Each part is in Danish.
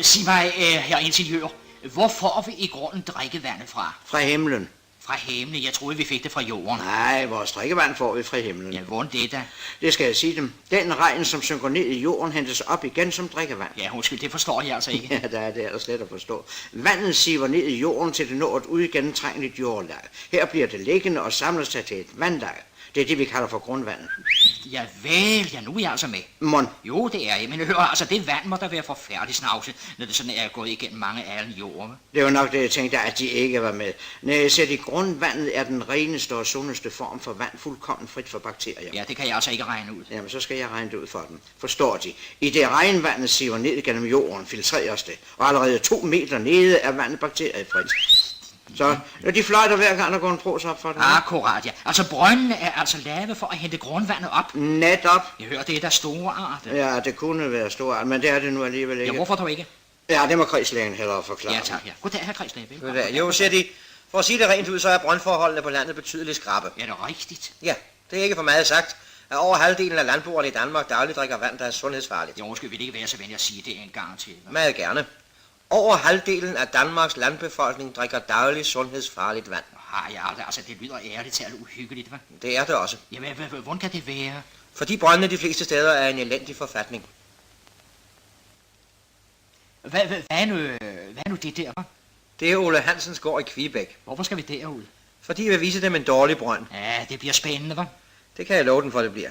Sig mig, herr ingeniør, hvor får vi i grunden drikkevandet fra? Fra himlen. Fra himlen? Jeg troede, vi fik det fra jorden. Nej, vores drikkevand får vi fra himlen. Ja, hvordan det da? Det skal jeg sige dem. Den regn, som synker ned i jorden, hentes op igen som drikkevand. Ja, undskyld, det forstår jeg altså ikke. Ja, der er det ellers slet at forstå. Vandet siver ned i jorden, til det når et uigennemtrængeligt jordlag. Her bliver det liggende og samler sig til et vandlag. Det er det, vi kalder for grundvandet. Ja vel, ja, nu er jeg altså med. Mon? Jo, det er jeg, men hør, altså det vand må der være forfærdeligt snavse, når det sådan er gået igennem mange alen jord. Det var nok det, jeg tænkte, at de ikke var med. Når jeg ser, i grundvandet er den reneste og sundeste form for vand, fuldkommen frit for bakterier. Ja, det kan jeg altså ikke regne ud. Jamen, så skal jeg regne det ud for dem. Forstår de? I det regnvandet siver ned gennem jorden, filtreres det, og allerede 2 meter nede er vandet bakteriefrit. Så de fløjter hver gang, der går en pros op for dem. Akkurat, ja. Altså brøndene er altså lavet for at hente grundvandet op. Netop. Jeg hører, det er der store art. Ja, det kunne være store art, men det er det nu alligevel ikke. Ja, hvorfor dog ikke? Ja, det må kredslægen hellere forklare. Ja, tak, ja. Goddag, herr kredslæge. Goddag. Jo, siger de. For at sige det rent ud, så er brøndforholdene på landet betydeligt skrappe. Ja, det er rigtigt. Ja, det er ikke for meget sagt, at over halvdelen af landboerne i Danmark dagligt drikker vand, der er sundhedsfarligt. Jo, undskyld, vil det ikke være så venlig at sige det en gang til? Hva'? Meget gerne. Over halvdelen af Danmarks landbefolkning drikker dagligt sundhedsfarligt vand. Ja, altså det lyder ærligt talt uhyggeligt, hva'? Det er det også. Jamen, hvordan kan det være? Fordi brøndene de fleste steder er en elendig forfatning. Hvad er nu det der, hva'? Det er Ole Hansens gård i Kvibæk. Hvorfor skal vi derud? Fordi jeg vil vise dem en dårlig brønd. Ja, det bliver spændende, hva'? Det kan jeg love den for, det bliver.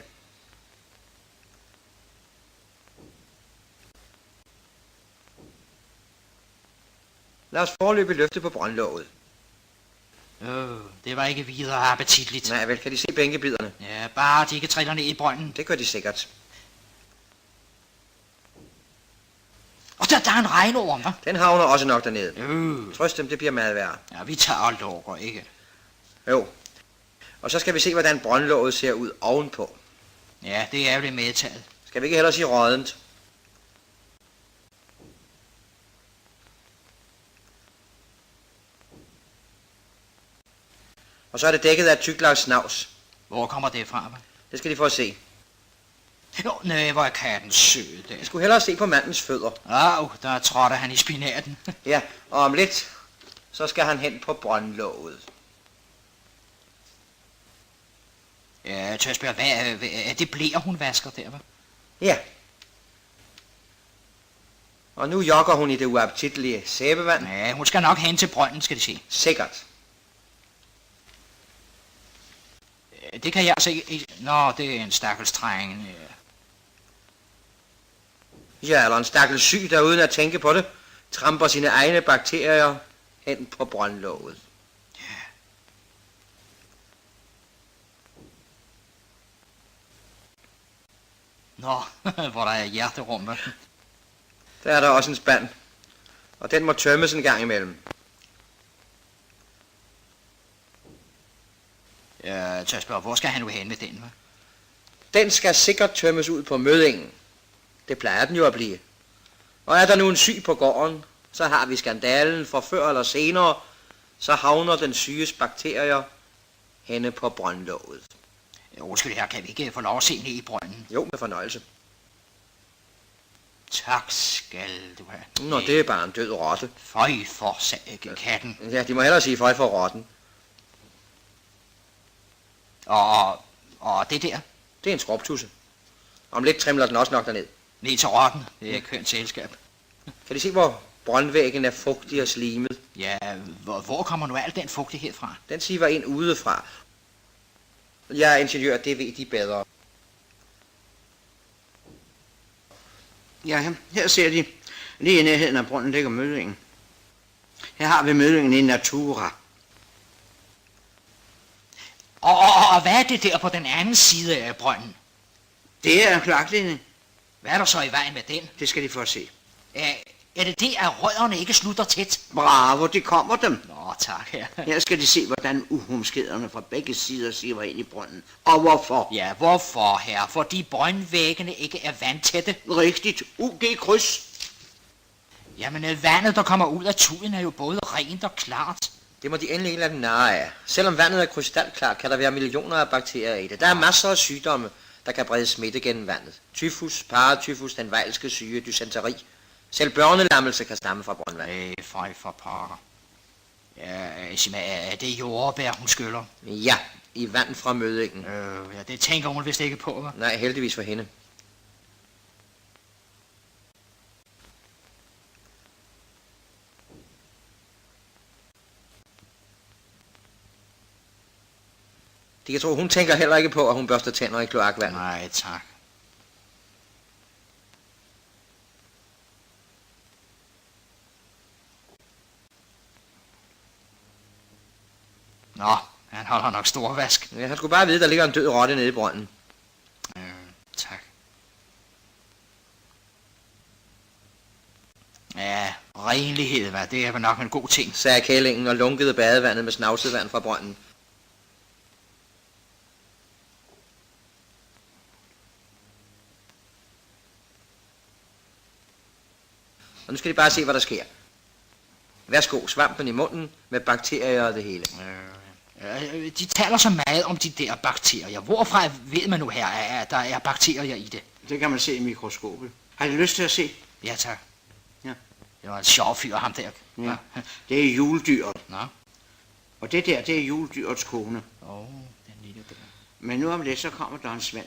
Lad os forløbe løfte på brøndlåget. Det var ikke videre appetitligt. Nej, vel, kan de se bænkebiderne? Ja, bare de ikke triller ned i brønden. Det gør de sikkert. Og der er en regnorm, hva'? Den havner også nok dernede. Trøst dem, det bliver meget værre. Ja, vi tager og lukker, ikke? Jo. Og så skal vi se, hvordan brøndlåget ser ud ovenpå. Ja, det er jo det medtaget. Skal vi ikke hellere sige rådent? Og så er det dækket af et tykt lag snavs. Hvor kommer det fra, hva'? Det skal de få at se. Jo, nej, hvor er katten sød der. Jeg skulle hellere se på mandens fødder. Der trådte han i spinaten. Ja, og om lidt, så skal han hen på brøndlåget. Ja, tør jeg spørge, hvad er det blæer, hun vasker der, hva'? Ja. Og nu jogger hun i det uappetitlige sæbevand. Ja, hun skal nok hen til brønden, skal de se. Sikkert. Det kan jeg altså ikke... Nå, det er en stakkels dreng. Ja, eller en stakkels syg, der uden at tænke på det, tramper sine egne bakterier hen på brøndlåget. Ja. Nå, hvor der er hjerterum, hva'? Der er der også en spand, og den må tømmes en gang imellem. Ja, tør jeg spørge, hvor skal han nu hen med den, hva'? Den skal sikkert tømmes ud på mødingen. Det plejer den jo at blive. Og er der nu en syg på gården, så har vi skandalen, for før eller senere, så havner den syges bakterier henne på brøndlåget. Undskyld her, kan vi ikke få lov at se ned i brønden? Jo, med fornøjelse. Tak skal du have. Nå, det er bare en død rotte. Føj for katten. Ja, de må hellere sige føj for rotten. Og det der? Det er en skrubtusse. Om lidt trimler den også nok derned. Ned til rotten. Det er kønt selskab. Kan de se, hvor brøndvæggen er fugtig og slimet? Ja, hvor kommer nu al den fugtighed fra? Den siver ind udefra. Jeg er ingeniør, det ved de bedre. Ja, her ser de. Lige i nærheden af brønden ligger mødingen. Her har vi mødingen i Natura. Og hvad er det der på den anden side af brønden? Det er en kloakledning. Hvad er der så i vejen med den? Det skal de få at se. Er det det, at rødderne ikke slutter tæt? Bravo, det kommer dem. Nå, tak, ja. Her skal de se, hvordan uhumskæderne fra begge sider siver ind i brønden. Og hvorfor? Ja, hvorfor, herre? Fordi brøndvæggene ikke er vandtætte. Rigtigt. UG-kryds. Jamen, vandet, der kommer ud af tuden, er jo både rent og klart. Det må de endelig ikke lade den narre af. Selvom vandet er krystalklart, kan der være millioner af bakterier i det. Der er masser af sygdomme, der kan brede smitte gennem vandet. Tyfus, paratyfus, den vejlske syge, dysenteri. Selv børnelammelse kan stamme fra brøndvand. Fej for pokker. Ja, sig mig, er det jordbær, hun skyller? Ja, i vand fra Møddingen. Ja, det tænker hun vist ikke på, hva'? Nej, heldigvis for hende. De kan tro, hun tænker heller ikke på, at hun børster tænder i kloakvand. Nej, tak. Nå, han holder nok stor vask. Ja, han skulle bare vide, at der ligger en død rotte nede i brønden. Tak. Ja, renlighed, hvad? Det er vel nok en god ting. Sagde kællingen og lunkede badevandet med snavset vand fra brønden. Og nu skal de bare se, hvad der sker. Værsgo, svampen i munden med bakterier og det hele. De taler så meget om de der bakterier. Hvorfra ved man nu her, at der er bakterier i det? Det kan man se i mikroskopet. Har I lyst til at se? Ja, tak. Ja. Det var en sjov fyr, ham der. Ja. Det er juledyret. Nå. Og det der, det er juledyrets kone. Den lille der. Men nu om lidt, så kommer der en svend,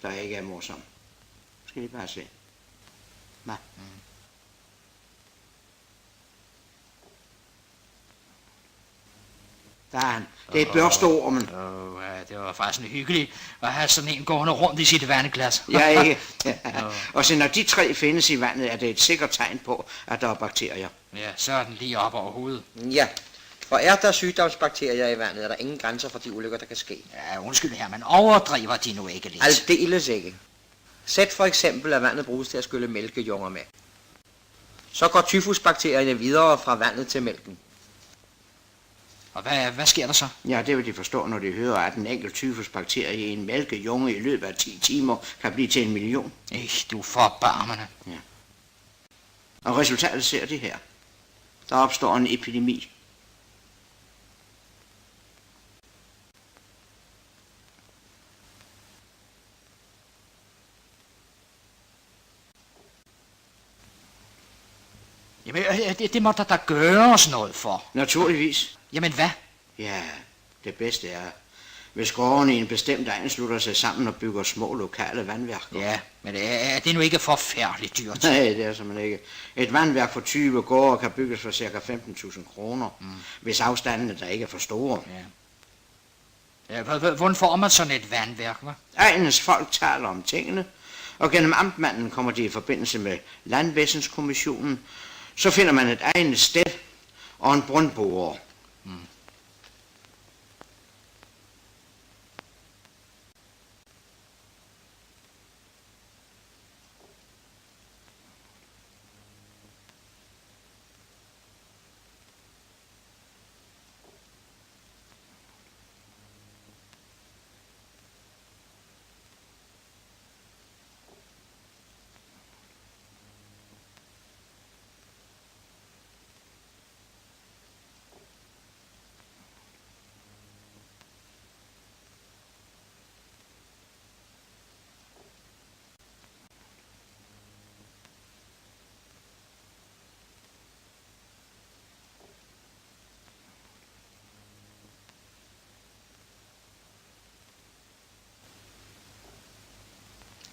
der ikke er morsom. Skal I bare se. Hva? Der er han. Det er børsteormen. Ja, det var faktisk hyggeligt at have sådan en gående rundt i sit vandglas. Ja, ikke? Og så når de tre findes i vandet, er det et sikkert tegn på, at der er bakterier. Ja, så er den lige op over hovedet. Ja, for er der sygdomsbakterier i vandet, er der ingen grænser for de ulykker, der kan ske. Ja, undskyld her, men overdriver de nu ikke lidt? Aldeles ikke. Sæt for eksempel, at vandet bruges til at skylle mælkejunger med. Så går tyfusbakterierne videre fra vandet til mælken. Og hvad sker der så? Ja, det vil de forstå, når de hører, at en enkelt tyfusbakterie i en mælkejunge i løbet af 10 timer kan blive til 1 million. Du forbarmende. Ja. Og resultatet ser de her. Der opstår en epidemi. Jamen, det må der gøres noget for. Naturligvis. Jamen, hvad? Ja, det bedste er, hvis gårdene i en bestemt egn slutter sig sammen og bygger små lokale vandværker. Ja, men er det nu ikke forfærdeligt dyrt? Nej, det er simpelthen ikke. Et vandværk for 20 gårde kan bygges for ca. 15.000 kroner, hvis afstandene der ikke er for store. Ja. Hvordan får man sådan et vandværk, hva'? Egnens folk taler om tingene, og gennem amtmanden kommer de i forbindelse med Landvæsenskommissionen. Så finder man et egnet sted og en brøndborer.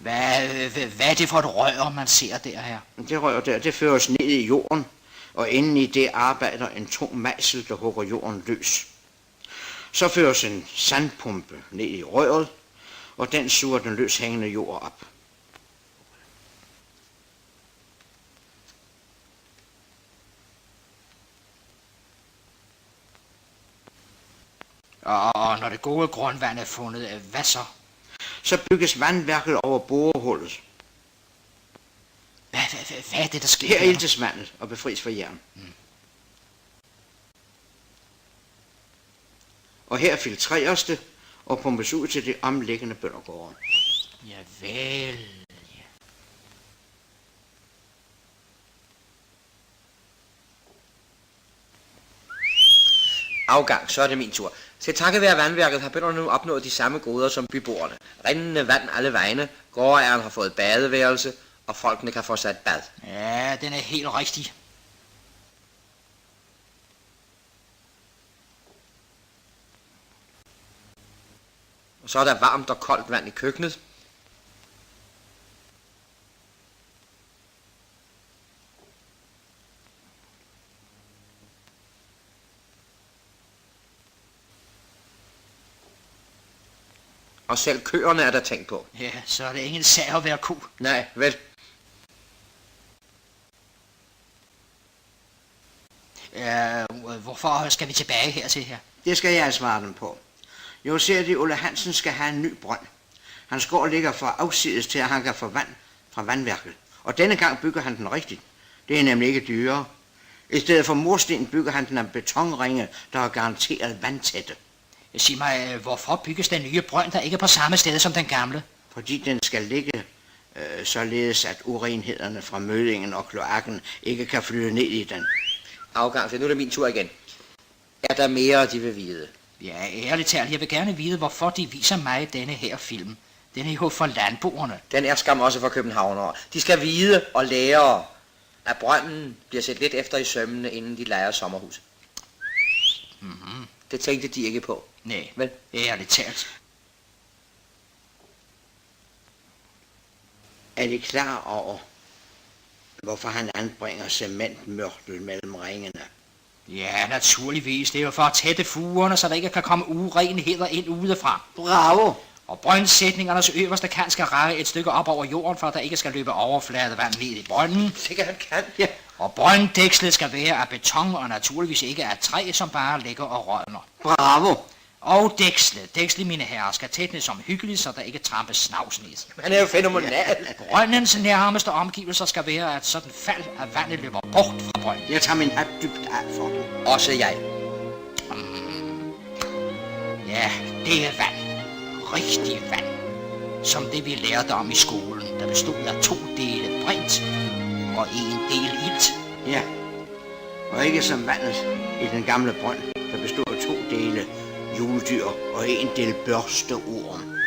Hvad er det for et rør, man ser der her? Det rør der, det føres ned i jorden, og inden i det arbejder en tung mejsel, der hugger jorden løs. Så føres en sandpumpe ned i røret, og den suger den løs hængende jord op. Og når det gode grundvand er fundet, hvad så? Så bygges vandværket over borehullet. Hvad er det, der sker? Her iltes vandet og befries for jern. Og her filtreres det og pumpes ud til de omliggende bøndergårde. Javel. Afgang, så er det min tur. Til takket være vandværket har bønderne nu opnået de samme goder som byboerne. Rindende vand alle vegne, gårdejeren har fået badeværelse, og folkene kan få sig et bad. Ja, den er helt rigtig. Og så er der varmt og koldt vand i køkkenet. Og selv køerne er der tænkt på. Ja, så er det ingen sag at være ko. Nej, vel? Hvorfor skal vi tilbage hertil her? Det skal jeg svare dem på. Jo, ser de, Ole Hansen skal have en ny brønd. Hans gård ligger for afsides til, at han kan få vand fra vandværket. Og denne gang bygger han den rigtigt. Det er nemlig ikke dyrere. I stedet for mursten bygger han den af betonringe, der er garanteret vandtætte. Sig mig, hvorfor bygges den nye brønd, der ikke er på samme sted som den gamle? Fordi den skal ligge således, at urenhederne fra mødingen og kloakken ikke kan flyde ned i den. Afgang, så nu er det min tur igen. Er der mere, de vil vide? Ja, ærligt talt, jeg vil gerne vide, hvorfor de viser mig denne her film. Den er jo for landboerne. Den er skam også for københavnere. De skal vide og lære, at brønden bliver set lidt efter i sømmene, inden de lejer sommerhuset. Det tænkte de ikke på. Nej, Vel? ærligt talt. Er de klar over, hvorfor han anbringer cementmørtel mellem ringene? Ja, naturligvis. Det er jo for at tætte fugerne, så der ikke kan komme urenheder ind udefra. Bravo! Og brøndsætningernes øverste kant skal række et stykke op over jorden, for at der ikke skal løbe overfladevand ned i brønden. Sikkert han kan. Ja. Og brønddækslet skal være af beton, og naturligvis ikke af træ, som bare ligger og rådner. Bravo! Og dækslet, mine herrer, skal tætnes som hyggeligt, så der ikke trampes snavs ned. Han er jo fænomenal. Brøndens nærmeste omgivelser skal være, at sådan fald af vandet løber bort fra brønden. Jeg tager min hat dybt af for dem. Også jeg. Ja, det er vand. Rigtig vand. Som det vi lærte om i skolen, der bestod af 2 dele brint og 1 del ilt. Ja, og ikke som vandet i den gamle brønd, der bestod af 2 dele juledyr og 1 del børsteorm.